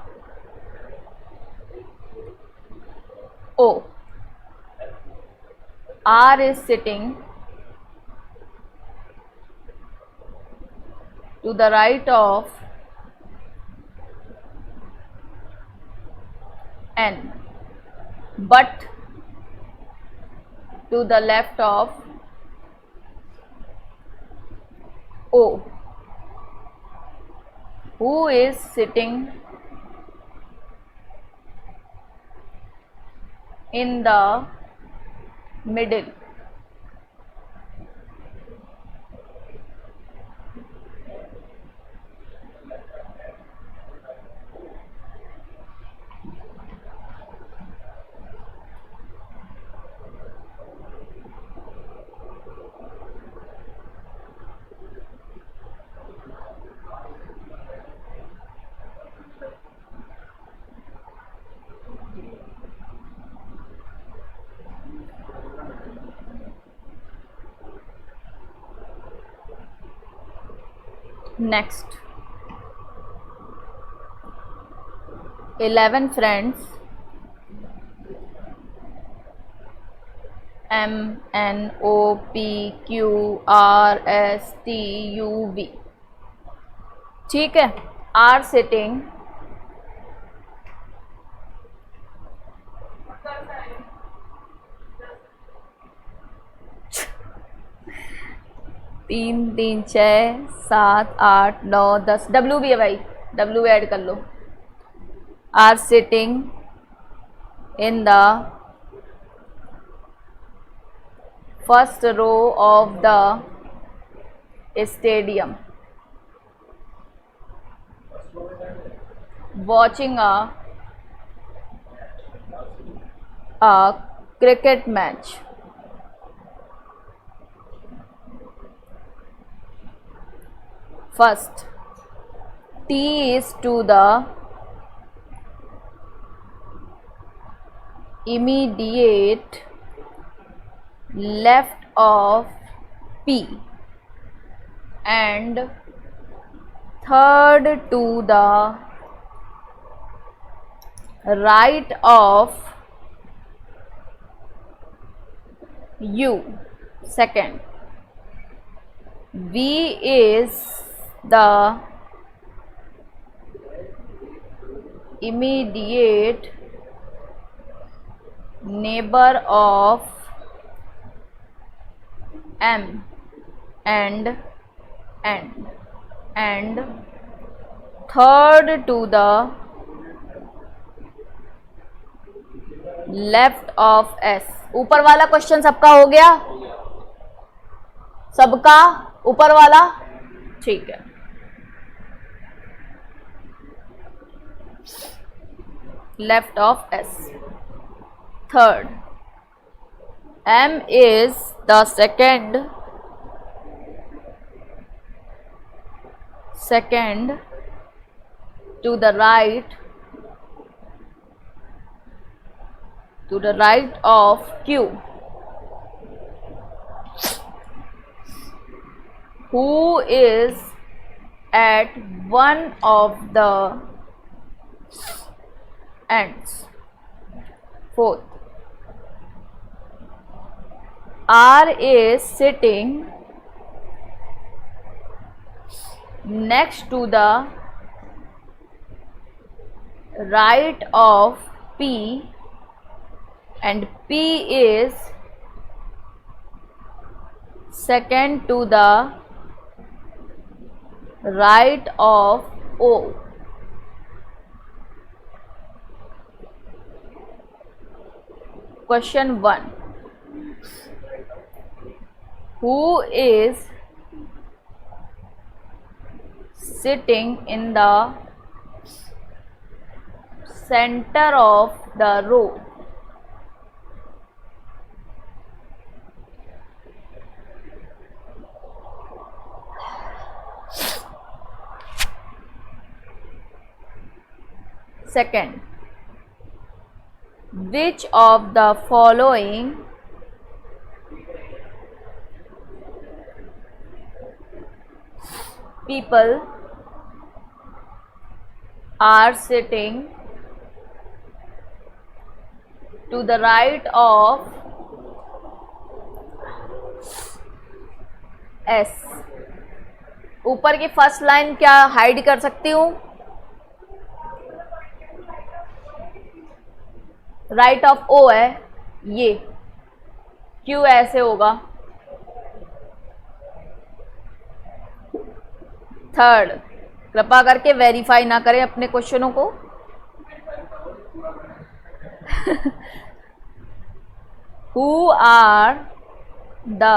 O. R is sitting to the right of N but to the left of O. Who is sitting in the middle? Next, 11 friends M N O P Q R S T U V. ठीक है, are sitting तीन तीन 6 7 8 9 10. W भी है भाई, W add कर लो. Are sitting in the first row of the stadium watching a cricket match. First, T is to the immediate left of P and third to the right of U. Second, V is the immediate neighbor of M and third to the left of S। ऊपर वाला question सबका हो गया, सबका ऊपर वाला, ठीक है। Left of S। Third, M is the second to the right of Q, who is at one of the ends। Fourth, R is sitting next to the right of P and P is second to the right of O। Question 1, who is sitting in the center of the row? Second, which of the following people are sitting to the right of S? ऊपर की first line क्या hide कर सकती हूँ? Right of O है ये, Q ऐसे होगा। थर्ड, कृपा करके वेरीफाई ना करें अपने क्वेश्चनों को। Who are the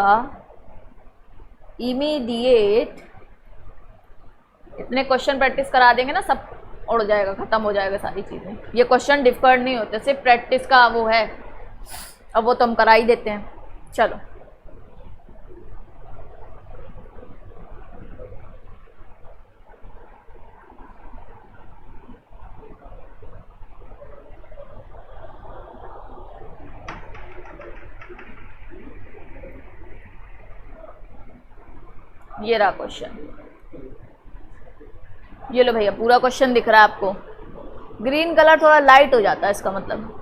immediate, इतने क्वेश्चन प्रैक्टिस करा देंगे ना, सब उड़ जाएगा, खत्म हो जाएगा सारी चीजें। ये क्वेश्चन डिफिकल्ट नहीं होते, सिर्फ प्रैक्टिस का वो है, अब वो तो हम करा ही देते हैं। चलो, ये रहा क्वेश्चन। ये लो भैया, पूरा क्वेश्चन दिख रहा है आपको। ग्रीन कलर थोड़ा लाइट हो जाता है इसका मतलब।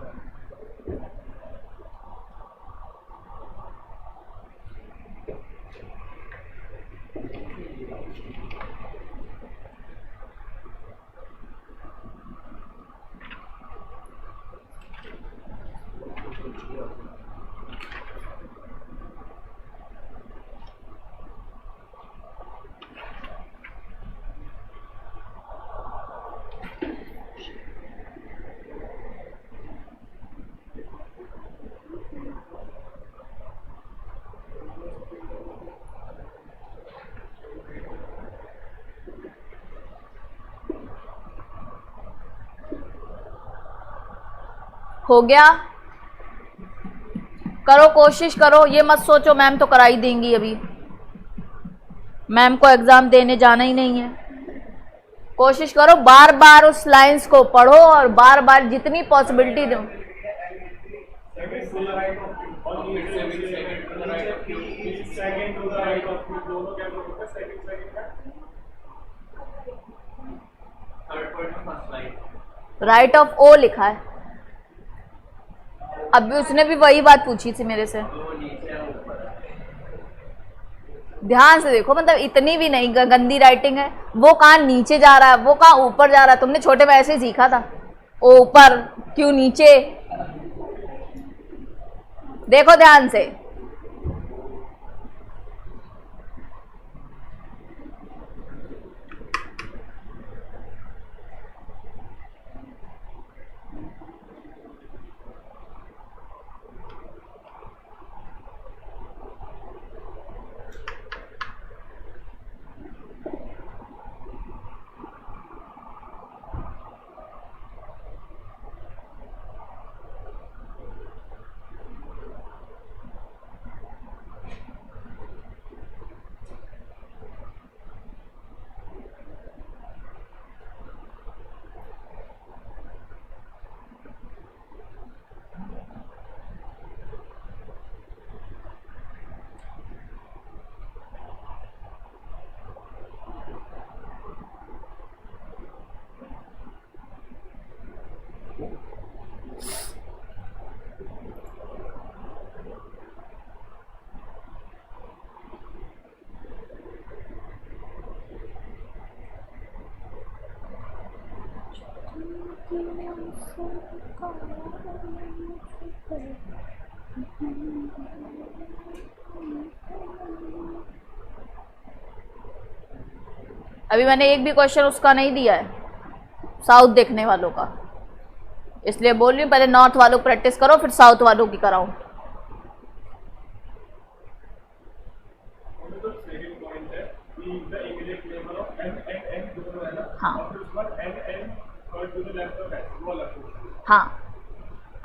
हो गया? करो, कोशिश करो, ये मत सोचो मैम तो करा ही देंगी, अभी मैम को एग्जाम देने जाना ही नहीं है। कोशिश करो, बार बार उस लाइंस को पढ़ो और बार बार जितनी पॉसिबिलिटी दो। राइट ऑफ ओ लिखा है, अभी उसने भी वही बात पूछी थी मेरे से। ध्यान से देखो, मतलब इतनी भी नहीं गंदी राइटिंग है। वो कहाँ नीचे जा रहा है, वो कहाँ ऊपर जा रहा है। तुमने छोटे में ऐसे ही सीखा था, ओ ऊपर क्यों नीचे। देखो ध्यान से। अभी मैंने एक भी क्वेश्चन उसका नहीं दिया है, साउथ देखने वालों का, इसलिए बोल रही हूँ पहले नॉर्थ वालों को प्रैक्टिस करो फिर साउथ वालों की कराऊं। हाँ हाँ,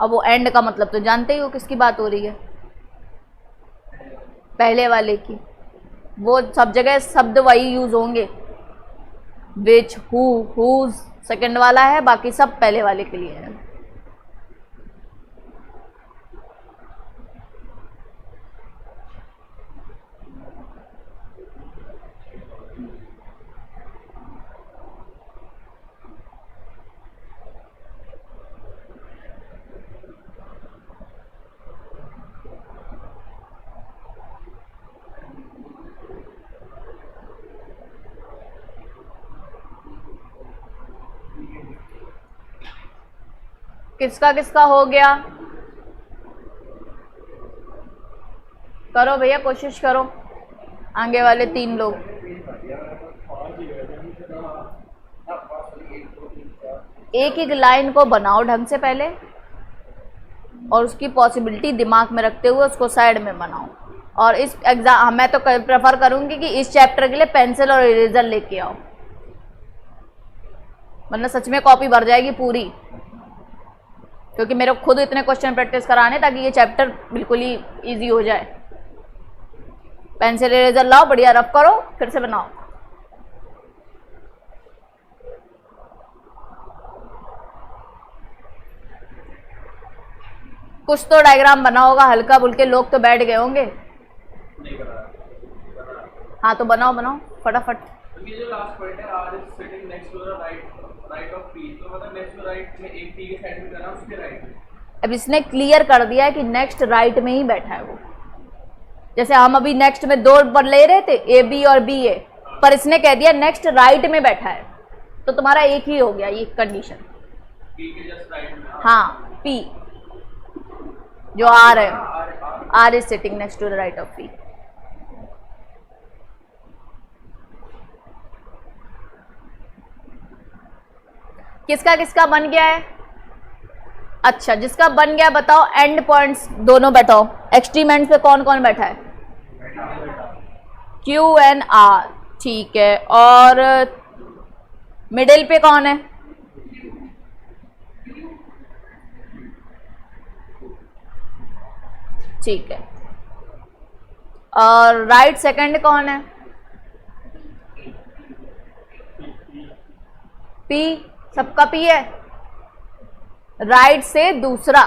अब वो एंड का मतलब तो जानते ही हो किसकी बात हो रही है, पहले वाले की। वो सब जगह शब्द वही यूज होंगे, विच, हु, हुज सेकंड वाला है, बाकी सब पहले वाले के लिए है। किसका किसका हो गया? करो भैया, कोशिश करो, आगे वाले 3 लोग। एक एक लाइन को बनाओ ढंग से पहले, और उसकी पॉसिबिलिटी दिमाग में रखते हुए उसको साइड में बनाओ। और इस एग्जाम मैं तो प्रेफर करूंगी कि इस चैप्टर के लिए पेंसिल और इरेजर लेके आओ, वरना सच में कॉपी भर जाएगी पूरी, क्योंकि मेरे को खुद इतने क्वेश्चन प्रैक्टिस कराने ताकि ये चैप्टर बिल्कुल ही इजी हो जाए। पेंसिल इरेजर लाओ, बढ़िया रफ करो, फिर से बनाओ। कुछ तो डायग्राम बना होगा हल्का फुल्के, लोग तो बैठ गए होंगे। हाँ तो बनाओ बनाओ फटाफट। ये जो लास्ट पॉइंट है, R is sitting next to the right of P, तो मतलब नेक्स्ट टू राइट में एक पी के साइड में करना, उसके राइट। अब इसने क्लियर कर दिया है कि नेक्स्ट राइट में ही बैठा है वो। जैसे हम अभी नेक्स्ट में 2 पर ले रहे थे, ए बी और बी ए, पर इसने कह दिया नेक्स्ट राइट में बैठा है, तो तुम्हारा एक ही हो गया ये कंडीशन। पी के जस्ट राइट में। हाँ, पी जो आर है, R is sitting next to the right of P. किसका किसका बन गया है? अच्छा, जिसका बन गया बताओ, एंड पॉइंट्स दोनों बैठाओ। एक्सट्रीम एंड पे कौन कौन बैठा है? क्यू एंड आर, ठीक है। और मिडिल पे कौन है? ठीक है। और राइट सेकंड कौन है? पी, सबका पी है। राइट से दूसरा,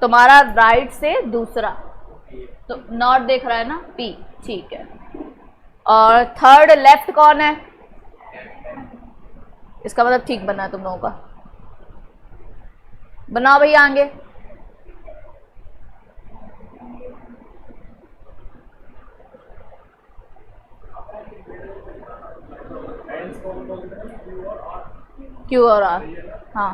तुम्हारा राइट से दूसरा, तो नॉट देख रहा है ना, पी, ठीक है। और थर्ड लेफ्ट कौन है? इसका मतलब ठीक बना है तुम लोगों का। बनाओ भैया आगे। क्यू और आर, हाँ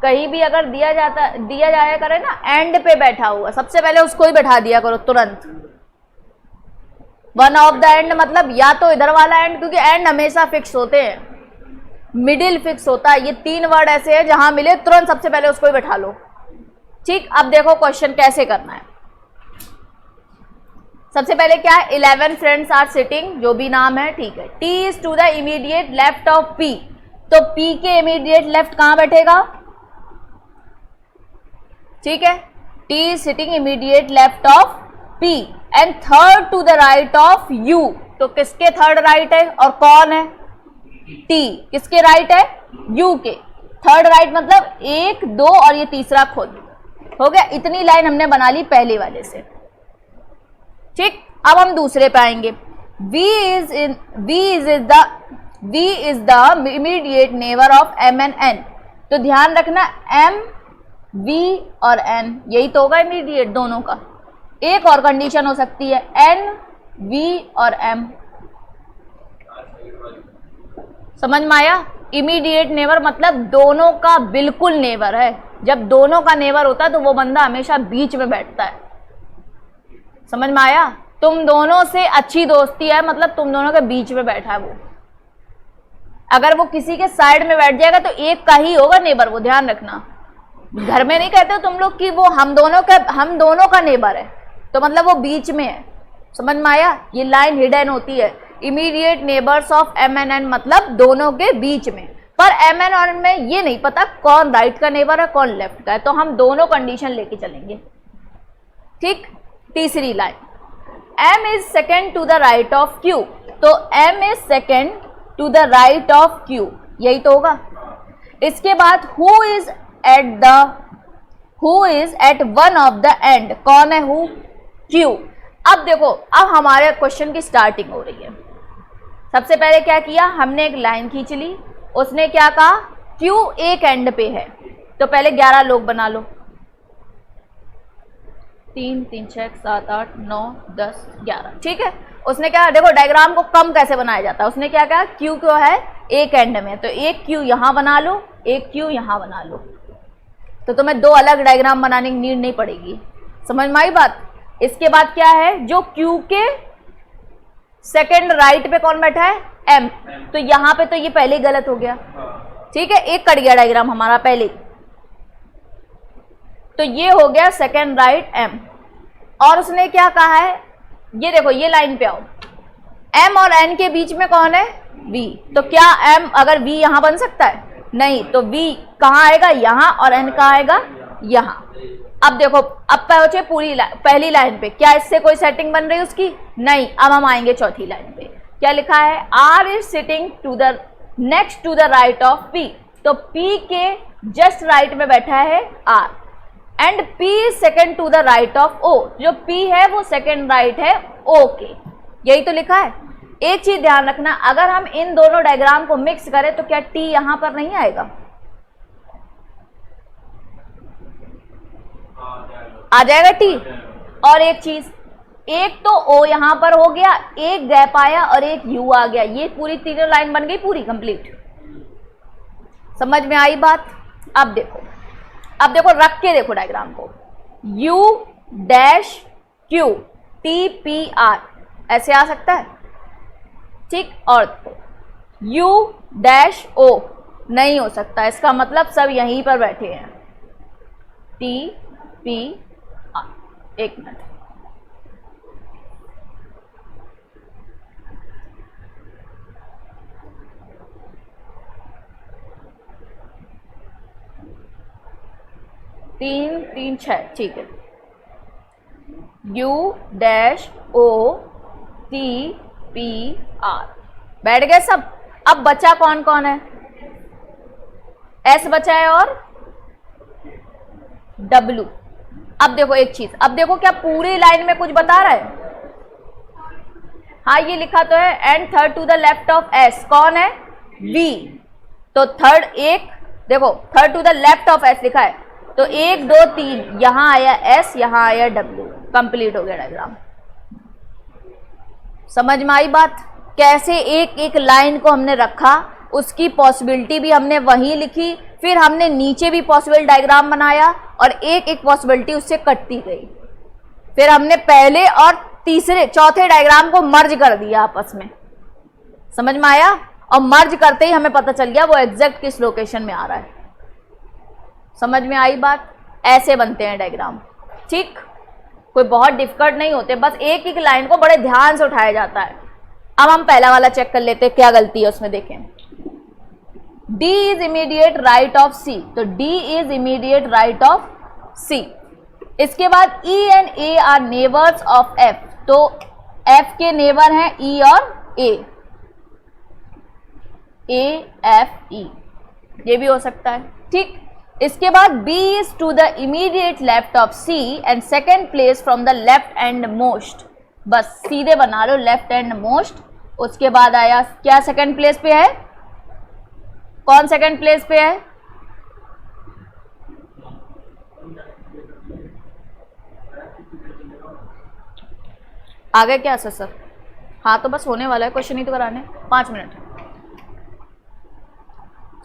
कहीं भी अगर दिया जाया करे ना एंड पे बैठा हुआ, सबसे पहले उसको ही बैठा दिया करो तुरंत। वन ऑफ द एंड मतलब या तो इधर वाला एंड, क्योंकि एंड हमेशा फिक्स होते हैं, मिडिल फिक्स होता है। ये 3 वर्ड ऐसे हैं जहां मिले तुरंत सबसे पहले उसको ही बैठा लो। ठीक, अब देखो क्वेश्चन कैसे करना है। सबसे पहले क्या है, 11 फ्रेंड्स आर सिटिंग, जो भी नाम है ठीक है। T is to the immediate left of P, तो पी के इमीडिएट लेफ्ट कहां बैठेगा? ठीक है, T is sitting immediate left of P and third to the right of U, तो किसके थर्ड राइट है और कौन है? टी। किसके राइट है? यू के। थर्ड राइट मतलब 1 2 और ये तीसरा खुद। हो गया, इतनी लाइन हमने बना ली पहले वाले से। ठीक, अब हम दूसरे पे आएंगे। V is the immediate neighbor of M and N, तो ध्यान रखना M, V और N यही तो होगा इमीडिएट दोनों का। एक और कंडीशन हो सकती है N, V और M। समझ में आया? इमीडिएट नेबर मतलब दोनों का बिल्कुल नेबर है। जब दोनों का नेबर होता है तो वो बंदा हमेशा बीच में बैठता है। समझ में आया? तुम दोनों से अच्छी दोस्ती है मतलब तुम दोनों के बीच में बैठा है वो। अगर वो किसी के साइड में बैठ जाएगा तो एक का ही होगा नेबर, वो ध्यान रखना। घर में नहीं कहते हो तुम लोग कि वो हम दोनों का नेबर है, तो मतलब वो बीच में है। समझ में आया? ये लाइन हिडन होती है। Immediate neighbours of M N N मतलब दोनों के बीच में, पर एम एन एन में ये नहीं पता कौन राइट का नेबर है कौन लेफ्ट का है, तो हम दोनों कंडीशन लेके चलेंगे। ठीक, तीसरी line, M is second to the right of Q, तो M is second to the right of Q, यही तो होगा। इसके बाद who is at one of the end, कौन है who? Q। अब देखो, अब हमारे क्वेश्चन की स्टार्टिंग हो रही है। सबसे पहले क्या किया हमने, एक लाइन खींच ली। उसने क्या कहा, Q एक एंड पे है, तो पहले 11 लोग बना लो। 3 3 6 7 8 9 10 11। ठीक है, उसने क्या, देखो डायग्राम को कम कैसे बनाया जाता है। उसने क्या कहा, क्यू क्यों है एक एंड में, तो एक क्यू यहां बना लो, एक क्यू यहां बना लो, तो तुम्हें 2 अलग डायग्राम बनाने की नीड नहीं पड़ेगी। समझ में आई बात? इसके बाद क्या है, जो क्यू के सेकंड राइट पे कौन बैठा है, एम, तो यहां पे तो ये पहले ही गलत हो गया। ठीक है, एक कट गया डायग्राम हमारा पहले, तो ये हो गया सेकंड राइट एम। और उसने क्या कहा है, ये देखो ये लाइन पे आओ, एम और एन के बीच में कौन है, वी, तो क्या एम अगर वी यहां बन सकता है, नहीं, तो वी कहां आएगा, यहां, और एन कहां आएगा, यहां। अब देखो, अब पहुंचे पहली लाइन पे, क्या इससे कोई सेटिंग बन रही है उसकी, नहीं। अब हम आएंगे चौथी लाइन पे, क्या लिखा है, R is sitting to the next to the right of P, तो पी के जस्ट राइट में बैठा है R, and P is second to the right of O, जो P है वो सेकेंड राइट है O के, यही तो लिखा है। एक चीज ध्यान रखना, अगर हम इन दोनों डायग्राम को मिक्स करें तो क्या T यहां पर नहीं आएगा, आ जाएगा T। और एक चीज, एक तो O यहां पर हो गया, एक गैप आया और एक U आ गया, ये पूरी तीनों लाइन बन गई पूरी कंप्लीट। समझ में आई बात? अब देखो रख के देखो डायग्राम को, U dash Q T P R ऐसे आ सकता है। ठीक, और U डैश O नहीं हो सकता, इसका मतलब सब यहीं पर बैठे हैं, T P R। एक मिनट, तीन 3 6, ठीक है, U dash O T P R बैठ गए सब। अब बचा कौन कौन है, S बचा है और W। अब देखो एक चीज, अब देखो क्या पूरी लाइन में कुछ बता रहा है, हाँ ये लिखा तो है, and third to the left of S कौन है, V, तो थर्ड एक देखो, third to the left of S लिखा है, तो 1 2 3 यहां आया S, यहां आया W, कंप्लीट हो गया डायग्राम। समझ में आई बात? कैसे एक एक लाइन को हमने रखा, उसकी पॉसिबिलिटी भी हमने वहीं लिखी, फिर हमने नीचे भी पॉसिबल डायग्राम बनाया और एक एक पॉसिबिलिटी उससे कटती गई। फिर हमने पहले और तीसरे चौथे डायग्राम को मर्ज कर दिया आपस में, समझ में आया? और मर्ज करते ही हमें पता चल गया वो एग्जैक्ट किस लोकेशन में आ रहा है। समझ में आई बात? ऐसे बनते हैं डायग्राम, ठीक? कोई बहुत डिफिकल्ट नहीं होते, बस एक एक लाइन को बड़े ध्यान से उठाया जाता है। अब हम पहला वाला चेक कर लेते हैं, क्या गलती है उसमें, देखें। D is immediate right of C, तो D is immediate right of C। इसके बाद E and A are neighbours of F, तो F के नेबर हैं E और A, A F E, ये भी हो सकता है, ठीक। इसके बाद B is to the immediate left of C and second place from the left end most, बस सीधे बना लो लेफ्ट एंड मोस्ट। उसके बाद आया क्या सेकेंड प्लेस पे है, कौन सेकेंड प्लेस पे है? आगे क्या सर? हाँ तो बस होने वाला है, क्वेश्चन ही तो कराने, 5 मिनट।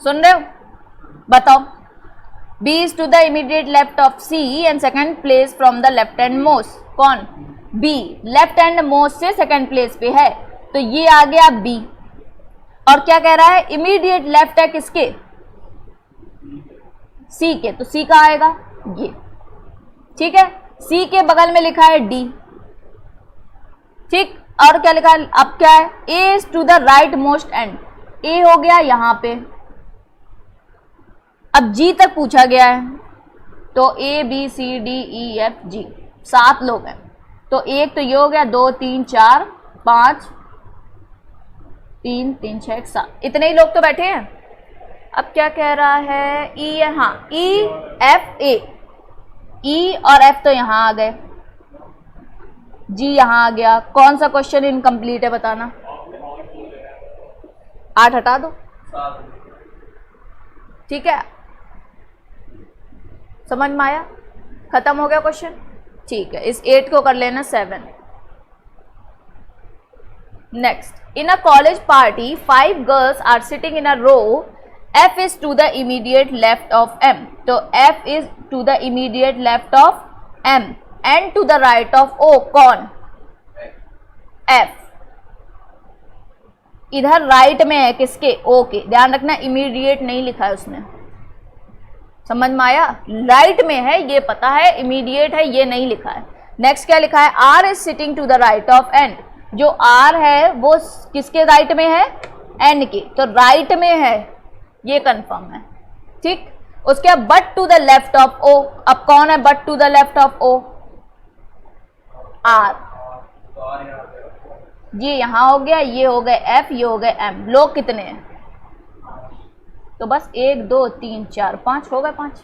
सुन रहे हो? बताओ। B is to the immediate left of C and second place from the left and most, कौन? B लेफ्ट एंड मोस्ट से सेकंड प्लेस पे है, तो ये आ गया B। और क्या कह रहा है? इमीडिएट लेफ्ट है किसके? C के, तो C का आएगा ये, ठीक है। C के बगल में लिखा है D, ठीक। और क्या लिखा है? अब क्या है? A is to the right most end, A हो गया यहां पे। अब G तक पूछा गया है, तो A B C D E F G 7 लोग हैं, तो एक तो ये हो गया, 2 3 4 5 3 3 6 7, इतने ही लोग तो बैठे हैं। अब क्या कह रहा है? E, हाँ E F A, E और F तो यहाँ आ गए, G यहाँ आ गया। कौन सा क्वेश्चन इनकम्प्लीट है बताना? 8 हटा दो, ठीक है। समझ में आया? खत्म हो गया क्वेश्चन, ठीक है। इस 8 को कर लेना 7। Next, in a college party 5 girls are sitting in a row, F is to the immediate left of M, तो F is to the immediate left of M and to the right of O, कौन? F। इधर right में है किसके? O के, ध्यान रखना immediate नहीं लिखा है उसने, समझ में आया? राइट में है ये पता है, इमीडिएट है ये नहीं लिखा है। नेक्स्ट क्या लिखा है? R is sitting to the right of N, जो R है वो किसके राइट में है? N के, तो राइट में है ये कंफर्म है, ठीक। उसके बाद but to the left of O, अब कौन है but to the left of O? R, ये यहां हो गया, ये हो गए F, ये हो गए M। लोग कितने हैं? तो बस 1 2 3 4 5 हो गए, 5।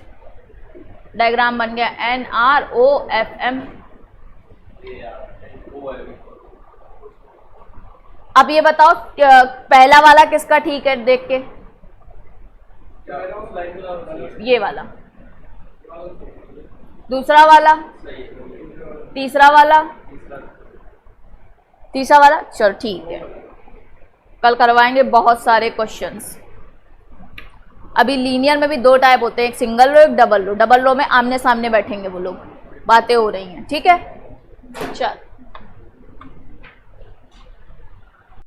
डायग्राम बन गया N R O F M। अब ये बताओ पहला वाला किसका ठीक है, देख के। ये वाला, दूसरा वाला, तीसरा वाला, तीसरा वाला, चलो ठीक है। कल करवाएंगे बहुत सारे क्वेश्चंस। अभी लीनियर में भी 2 टाइप होते हैं, एक सिंगल रो एक डबल रो। डबल रो में आमने सामने बैठेंगे वो लोग, बातें हो रही हैं, ठीक है। चल